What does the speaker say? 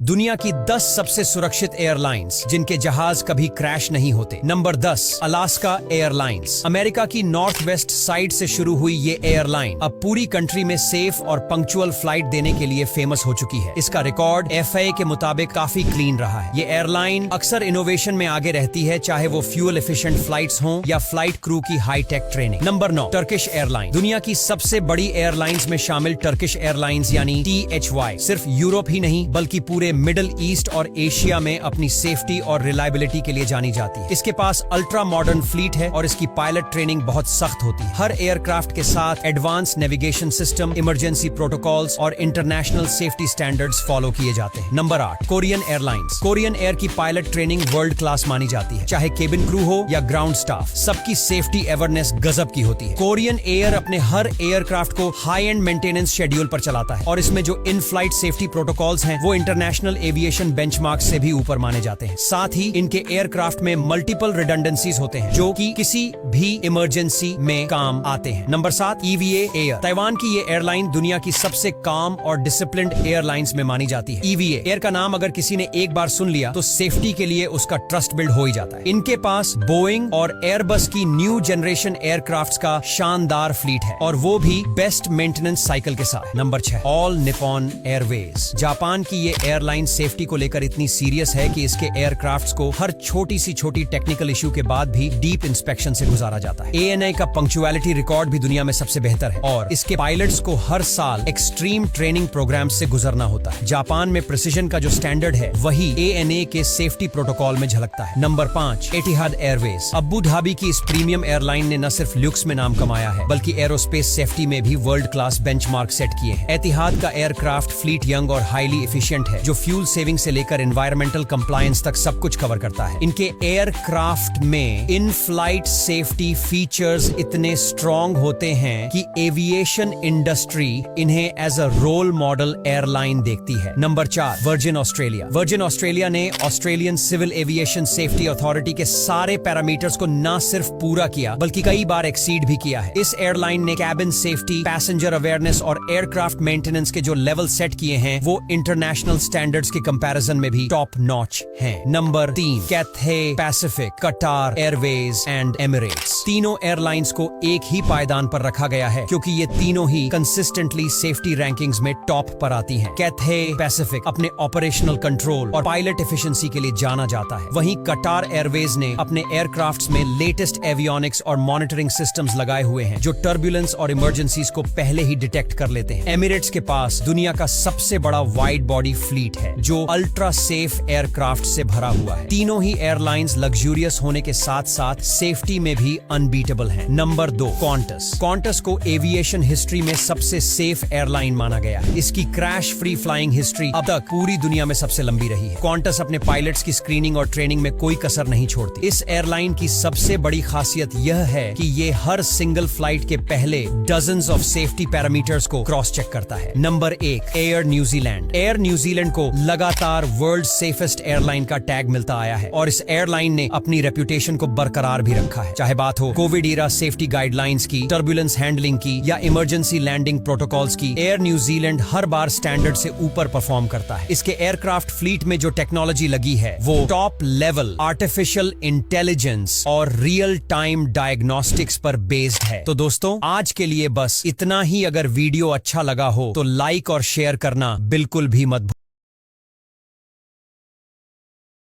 दुनिया की 10 सबसे सुरक्षित एयरलाइंस जिनके जहाज कभी क्रैश नहीं होते। Number 10, Alaska airlines. अमेरिका की नॉर्थ वेस्ट साइड से शुरू हुई ये एयरलाइन अब पूरी कंट्री में सेफ और पंक्चुअल फ्लाइट देने के लिए फेमस हो चुकी है। इसका रिकॉर्ड FAA के मुताबिक काफी क्लीन रहा है। ये एयरलाइन अक्सर इनोवेशन में आगे रहती है, चाहे वो फ्यूल एफिशिएंट फ्लाइट्स हों या फ्लाइट क्रू की high tech training. Number 9, Turkish airline. दुनिया की सबसे बड़ी एयरलाइंस में शामिल टर्किश एयरलाइंस यानी THY सिर्फ यूरोप ही नहीं बल्कि पूरे मिडिल ईस्ट और एशिया में अपनी सेफ्टी और रिलायबिलिटी के लिए जानी जाती है। इसके पास अल्ट्रा मॉडर्न फ्लीट है और इसकी पायलट ट्रेनिंग बहुत सख्त होती है। हर एयरक्राफ्ट के साथ advance navigation system, emergency protocols और इंटरनेशनल सेफ्टी स्टैंडर्ड्स फॉलो किए जाते हैं। Number 8, Korean airlines. Korean air की पायलट ट्रेनिंग वर्ल्ड क्लास मानी जाती है। चाहे केबिन क्रू हो या ग्राउंड स्टाफ, सबकी सेफ्टी अवेयरनेस गजब की होती है। कोरियन एयर अपने हर एयरक्राफ्ट को हाई एंड मेंटेनेंस शेड्यूल पर चलाता है और इसमें जो इन फ्लाइट सेफ्टी प्रोटोकॉल्स हैं वो इंटरनेशनल एविएशन बेंचमार्क से भी ऊपर माने जाते हैं। साथ ही इनके एयरक्राफ्ट में मल्टीपल रिडंडेंसीज होते हैं जो कि किसी भी इमरजेंसी में काम आते हैं। Number 7, EVA air. ताइवान की ये एयरलाइन दुनिया की सबसे काम और डिसिप्लिन्ड एयरलाइंस में मानी जाती है। EVA एयर का नाम अगर किसी ने एक बार सुन लिया तो सेफ्टी के लिए उसका ट्रस्ट बिल्ड हो ही जाता है। इनके पास बोइंग और एयरबस की न्यू जनरेशन एयरक्राफ्ट्स का शानदार फ्लीट है और वो भी बेस्ट मेंटेनेंस साइकिल के साथ। Number 6, all Nippon Airways. Japan की ये एयरलाइन सेफ्टी को लेकर इतनी सीरियस है कि इसके एयरक्राफ्ट्स को हर छोटी सी छोटी टेक्निकल इश्यू के बाद भी डीप इंस्पेक्शन से गुजारा जाता है। ANA का पंक्चुअलिटी रिकॉर्ड भी दुनिया में सबसे बेहतर है और इसके पायलट्स को हर साल एक्सट्रीम ट्रेनिंग प्रोग्राम से गुजरना होता है। जापान में प्रिसिजन का जो स्टैंडर्ड है वही ANA के सेफ्टी प्रोटोकॉल में झलकता है। नंबर 5, एतिहाद एयरवेज। अबू धाबी की इस प्रीमियम एयरलाइन ने न सिर्फ लुक्स में नाम कमाया है बल्कि एरोस्पेस सेफ्टी में भी वर्ल्ड क्लास बेंचमार्क सेट किए हैं। एतिहाद का एयरक्राफ्ट फ्लीट यंग और हाईली एफिशिएंट है जो फ्यूल सेविंग से लेकर एनवायरमेंटल कंप्लायंस तक सब कुछ कवर करता है। इनके एयरक्राफ्ट में इन फ्लाइट सेफ्टी फीचर्स इतने स्ट्रॉन्ग होते हैं कि एविएशन इंडस्ट्री इन्हें as a role model airline देखती है। Number 4, Virgin Australia. Virgin Australia ने Australian civil aviation safety authority के सारे पैरामीटर्स को न सिर्फ पूरा किया बल्कि कई बार एक्सीड भी किया है। इस एयरलाइन ने कैबिन सेफ्टी, पैसेंजर अवेयरनेस और एयरक्राफ्ट मेंटेनेंस के जो लेवल सेट किए हैं वो इंटरनेशनल स्टैंडर्ड्स के कंपैरिजन में भी टॉप नॉच हैं। नंबर 3, कैथे पैसिफिक, कटार एयरवेज एंड एमिरेट्स। तीनों एयरलाइंस को एक ही पायदान पर रखा गया है क्योंकि ये तीनों ही कंसिस्टेंटली सेफ्टी रैंकिंग्स में टॉप पर आती हैं। कैथे पैसिफिक अपने ऑपरेशनल कंट्रोल और पायलट एफिशिएंसी के लिए जाना जाता है। वहीं कटार एयरवेज ने अपने एयरक्राफ्ट्स में लेटेस्ट एवियोनिक्स और मॉनिटरिंग सिस्टम्स लगाए हुए हैं जो टर्बुलेंस और इमरजेंसीज को पहले ही डिटेक्ट कर लेते हैं। एमिरेट्स के पास दुनिया का सबसे बड़ा वाइड बॉडी फ्लीट है जो अल्ट्रा सेफ एयरक्राफ्ट से भरा हुआ है। तीनों ही एयरलाइंस लग्जूरियस होने के साथ साथ सेफ्टी में भी अनबीटेबल हैं। Number 2, Qantas. क्वांटस को एविएशन हिस्ट्री में सबसे सेफ एयरलाइन माना गया है। इसकी क्रैश फ्री फ्लाइंग हिस्ट्री अब तक पूरी दुनिया में सबसे लंबी रही है। क्वांटस अपने पायलट्स की स्क्रीनिंग और ट्रेनिंग में कोई कसर नहीं छोड़ती। इस एयरलाइन की सबसे बड़ी खासियत यह है कि ये हर सिंगल फ्लाइट के पहले डजन्स ऑफ सेफ्टी पैरामीटर्स को क्रॉस चेक करता है। Number 1, air New Zealand. Air New Zealand को लगातार वर्ल्ड सेफेस्ट एयरलाइन का टैग मिलता आया है और इस एयरलाइन ने अपनी रेपुटेशन को बरकरार भी रखा है। चाहे बात हो कोविड ईरा सेफ्टी गाइडलाइंस की, टर्बुलेंस हैंडलिंग की या इमरजेंसी लैंडिंग प्रोटोकॉल्स की, एयर न्यूजीलैंड हर बार स्टैंडर्ड से ऊपर परफॉर्म करता है। इसके एयरक्राफ्ट फ्लीट में जो टेक्नोलॉजी लगी है वो टॉप लेवल आर्टिफिशियल इंटेलिजेंस और रियल टाइम डायग्नोस्टिक्स पर बेस्ड है। तो दोस्तों आज के लिए बस इतना ही। अगर वीडियो अच्छा लगा हो तो लाइक और शेयर करना बिल्कुल भी मत